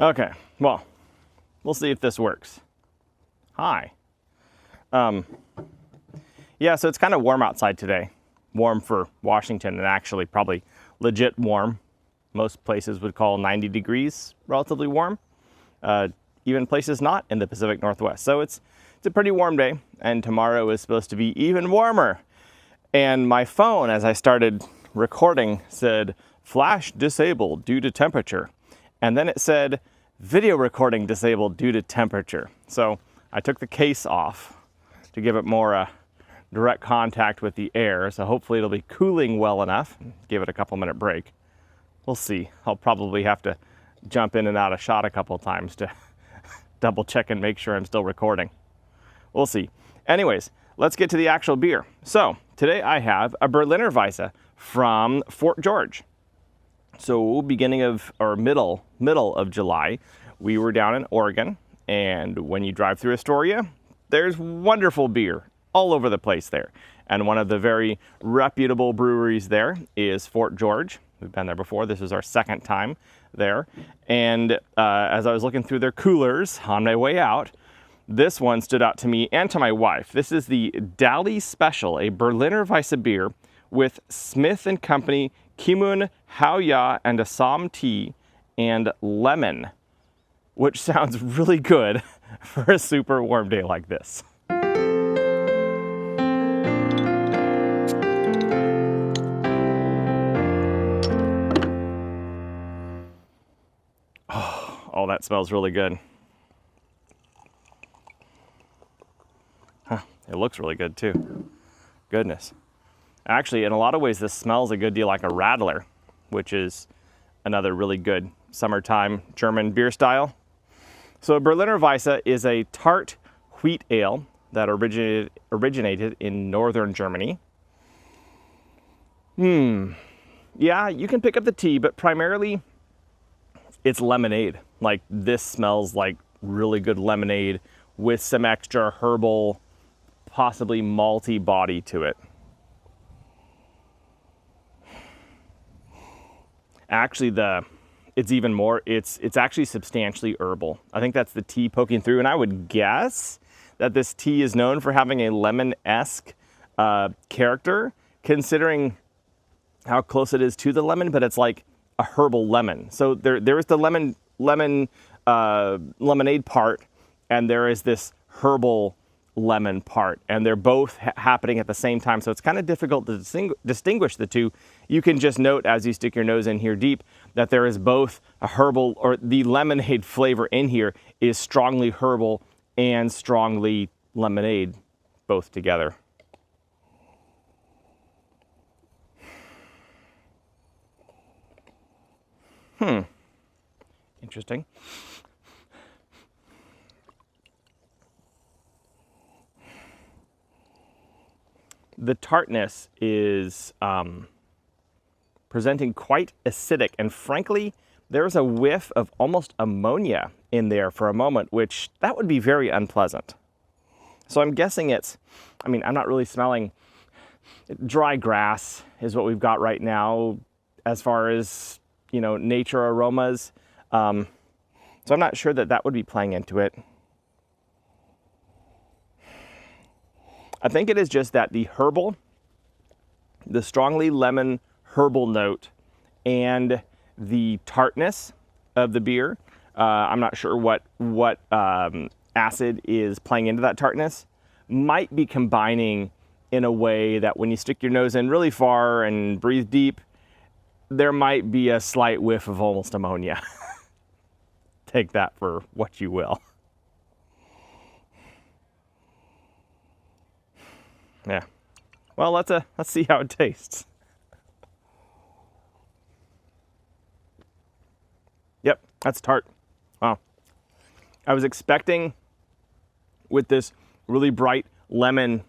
Okay, well, we'll see if this works. Hi. Yeah, so it's kind of warm outside today. Warm for Washington, and actually probably legit warm. Most places would call 90 degrees relatively warm. Even places not in the Pacific Northwest. So it's a pretty warm day, and tomorrow is supposed to be even warmer. And my phone, as I started recording, said, flash disabled due to temperature. And then it said, video recording disabled due to temperature. So I took the case off to give it more direct contact with the air. So hopefully it'll be cooling well enough. Give it a couple minute break. We'll see. I'll probably have to jump in and out of shot a couple times to double check and make sure I'm still recording. We'll see. Anyways, let's get to the actual beer. So today I have a Berliner Weisse from Fort George. So beginning of, or middle of July, we were down in Oregon, and when you drive through Astoria, there's wonderful beer all over the place there. And one of the very reputable breweries there is Fort George. We've been there before. This is our second time there. And as I was looking through their coolers on my way out, this one stood out to me and to my wife. This is the Daly Special, a Berliner Weisse beer with Smith & Company, Kimun, Hao-Ya, and Assam tea, and lemon, which sounds really good for a super warm day like this. Oh, that smells really good. Huh, it looks really good too. Goodness. Actually, in a lot of ways, this smells a good deal like a Radler, which is another really good summertime German beer style. So Berliner Weisse is a tart wheat ale that originated in northern Germany. Yeah, you can pick up the tea, but primarily it's lemonade. Like, this smells like really good lemonade with some extra herbal, possibly malty body to it. Actually, it's even more, it's actually substantially herbal. I think that's the tea poking through, and I would guess that this tea is known for having a lemon-esque character, considering how close it is to the lemon, but it's like a herbal lemon. So there is the lemonade part, and there is this herbal lemon part, and they're both happening at the same time. So it's kind of difficult to distinguish the two. You can just note as you stick your nose in here deep that there is both a herbal, or the lemonade flavor in here is strongly herbal and strongly lemonade, both together. Interesting. The tartness is presenting quite acidic, and frankly, there's a whiff of almost ammonia in there for a moment, which that would be very unpleasant. So I'm guessing I'm not really smelling dry grass is what we've got right now as far as, nature aromas. So I'm not sure that would be playing into it. I think it is just that the strongly lemon herbal note, and the tartness of the beer. I'm not sure what acid is playing into that tartness. Might be combining in a way that when you stick your nose in really far and breathe deep, there might be a slight whiff of almost ammonia. Take that for what you will. Yeah. Well, let's see how it tastes. Yep, that's tart. Wow. I was expecting, with this really bright lemon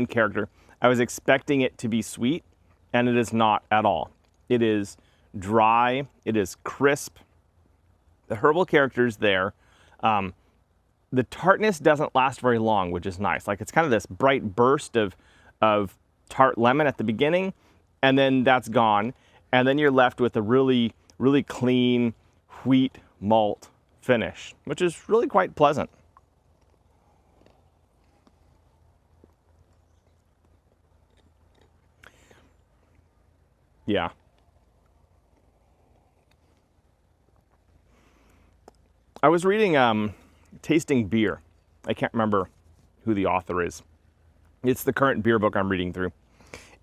character, I was expecting it to be sweet, and it is not at all. It is dry, it is crisp. The herbal character's there. The tartness doesn't last very long, which is nice. Like, it's kind of this bright burst of tart lemon at the beginning, and then that's gone. And then you're left with a really, really clean wheat malt finish, which is really quite pleasant. Yeah. I was reading Tasting Beer. I can't remember who the author is. It's the current beer book I'm reading through.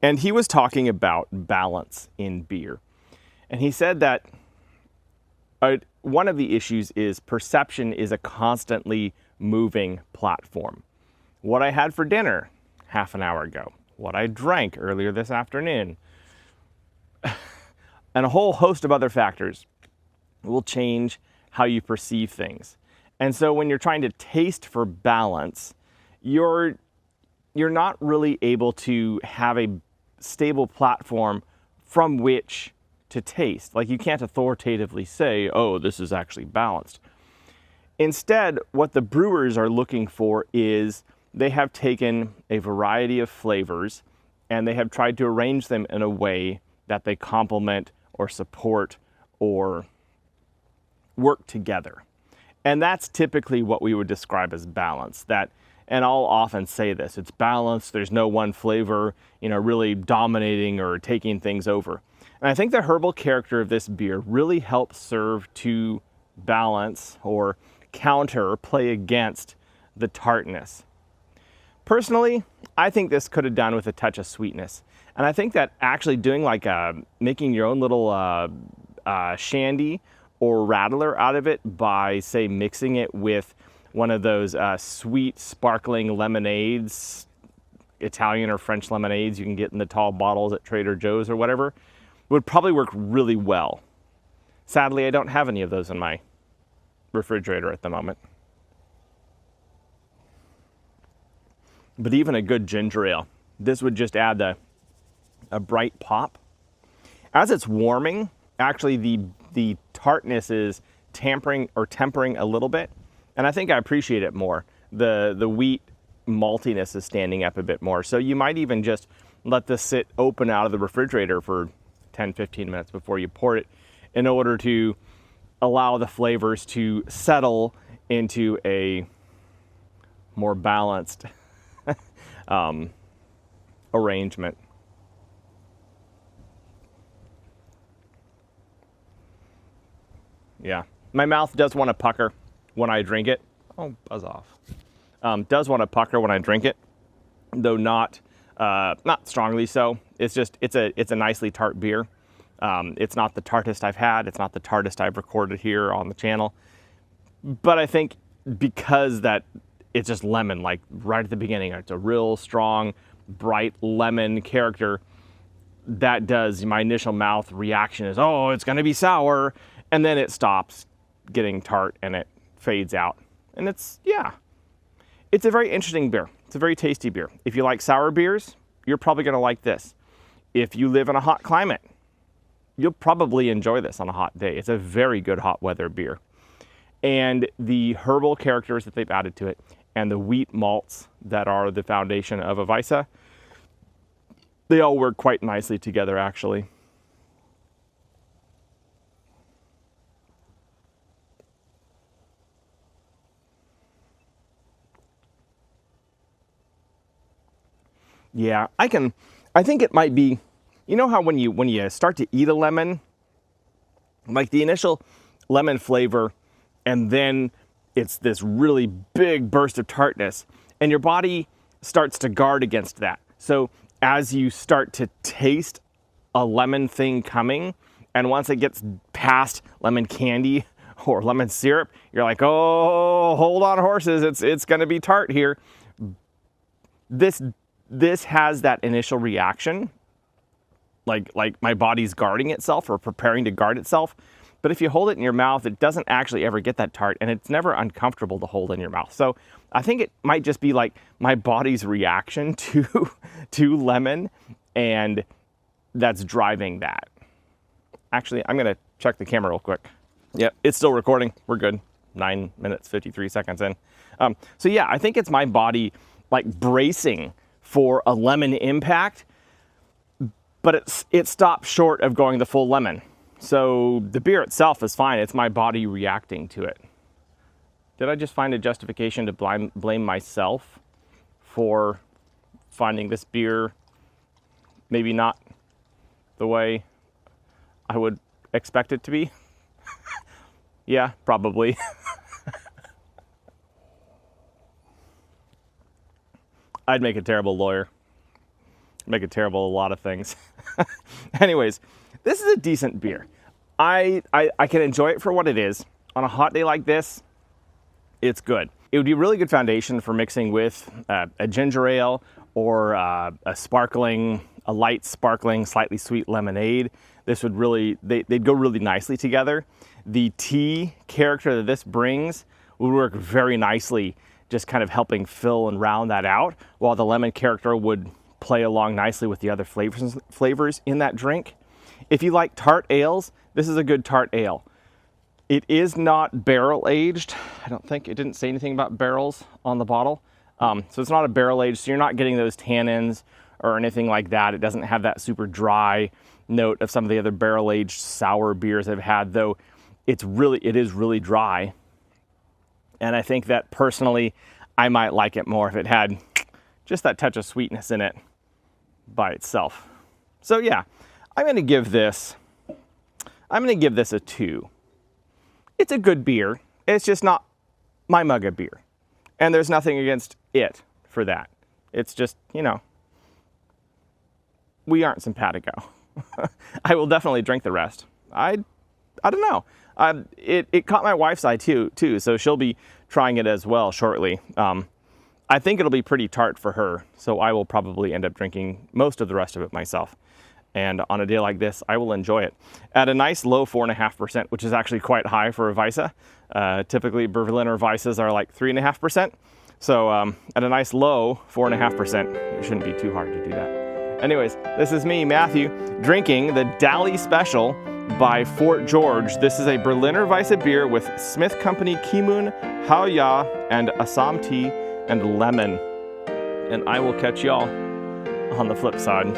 And he was talking about balance in beer. And he said that one of the issues is perception is a constantly moving platform. What I had for dinner half an hour ago, what I drank earlier this afternoon, and a whole host of other factors will change how you perceive things. And so when you're trying to taste for balance, you're not really able to have a stable platform from which to taste. Like, you can't authoritatively say, oh, this is actually balanced. Instead, what the brewers are looking for is they have taken a variety of flavors and they have tried to arrange them in a way that they complement or support or work together. And that's typically what we would describe as balance. And I'll often say this, it's balanced, there's no one flavor, really dominating or taking things over. And I think the herbal character of this beer really helps serve to balance or counter or play against the tartness. Personally, I think this could have done with a touch of sweetness. And I think that actually doing making your own little shandy or rattler out of it by, say, mixing it with one of those sweet, sparkling lemonades, Italian or French lemonades you can get in the tall bottles at Trader Joe's or whatever, would probably work really well. Sadly, I don't have any of those in my refrigerator at the moment. But even a good ginger ale, this would just add a bright pop. As it's warming, actually the tartness is tempering a little bit, and I think I appreciate it more. The wheat maltiness is standing up a bit more, so you might even just let this sit open out of the refrigerator for 10-15 minutes before you pour it in order to allow the flavors to settle into a more balanced arrangement. Yeah, my mouth does want to pucker when I drink it. Oh, buzz off. Does want to pucker when I drink it, though not strongly so. It's a nicely tart beer. It's not the tartest I've had. It's not the tartest I've recorded here on the channel. But I think because that it's just lemon, like right at the beginning, it's a real strong, bright lemon character. That does, my initial mouth reaction is, oh, it's going to be sour. And then it stops getting tart and it fades out. And it's a very interesting beer. It's a very tasty beer. If you like sour beers, you're probably going to like this. If you live in a hot climate, you'll probably enjoy this on a hot day. It's a very good hot weather beer. And the herbal characters that they've added to it and the wheat malts that are the foundation of a Weisse, they all work quite nicely together, actually. Yeah, I think it might be, you know how when you start to eat a lemon, like the initial lemon flavor, and then it's this really big burst of tartness, and your body starts to guard against that. So as you start to taste a lemon thing coming, and once it gets past lemon candy or lemon syrup, you're like, oh, hold on horses, it's gonna be tart here. This has that initial reaction, like my body's guarding itself or preparing to guard itself. But if you hold it in your mouth, it doesn't actually ever get that tart, and it's never uncomfortable to hold in your mouth. So I think it might just be like my body's reaction to lemon, and that's driving that. Actually, I'm gonna check the camera real quick. Yep, it's still recording. We're good. 9 minutes, 53 seconds in. So yeah, I think it's my body like bracing for a lemon impact, but it stops short of going the full lemon. So the beer itself is fine. It's my body reacting to it. Did I just find a justification to blame myself for finding this beer maybe not the way I would expect it to be? Yeah, probably. I'd make a terrible lawyer. Make a terrible a lot of things. Anyways, this is a decent beer. I can enjoy it for what it is. On a hot day like this, it's good. It would be a really good foundation for mixing with a ginger ale or a light sparkling, slightly sweet lemonade. This would really, they'd go really nicely together. The tea character that this brings would work very nicely, just kind of helping fill and round that out, while the lemon character would play along nicely with the other flavors in that drink. If you like tart ales, this is a good tart ale. It is not barrel aged. I don't think, it didn't say anything about barrels on the bottle. So it's not a barrel aged, so you're not getting those tannins or anything like that. It doesn't have that super dry note of some of the other barrel aged sour beers I've had, though it is really dry. And I think that personally, I might like it more if it had just that touch of sweetness in it by itself. So yeah, I'm gonna give this a 2. It's a good beer. It's just not my mug of beer. And there's nothing against it for that. It's just, you know, we aren't simpatico. I will definitely drink the rest. I don't know. It caught my wife's eye too, so she'll be trying it as well shortly. I think it'll be pretty tart for her, so I will probably end up drinking most of the rest of it myself. And on a day like this, I will enjoy it. At a nice low 4.5%, which is actually quite high for a Weisse. Typically, Berliner Weisses are like 3.5%. So at a nice low 4.5%, it shouldn't be too hard to do that. Anyways, this is me, Matthew, drinking the Daly Special by Fort George. This is a Berliner Weisse beer with Smith Company Kimun, Hao Ya, and Assam tea and lemon. And I will catch y'all on the flip side.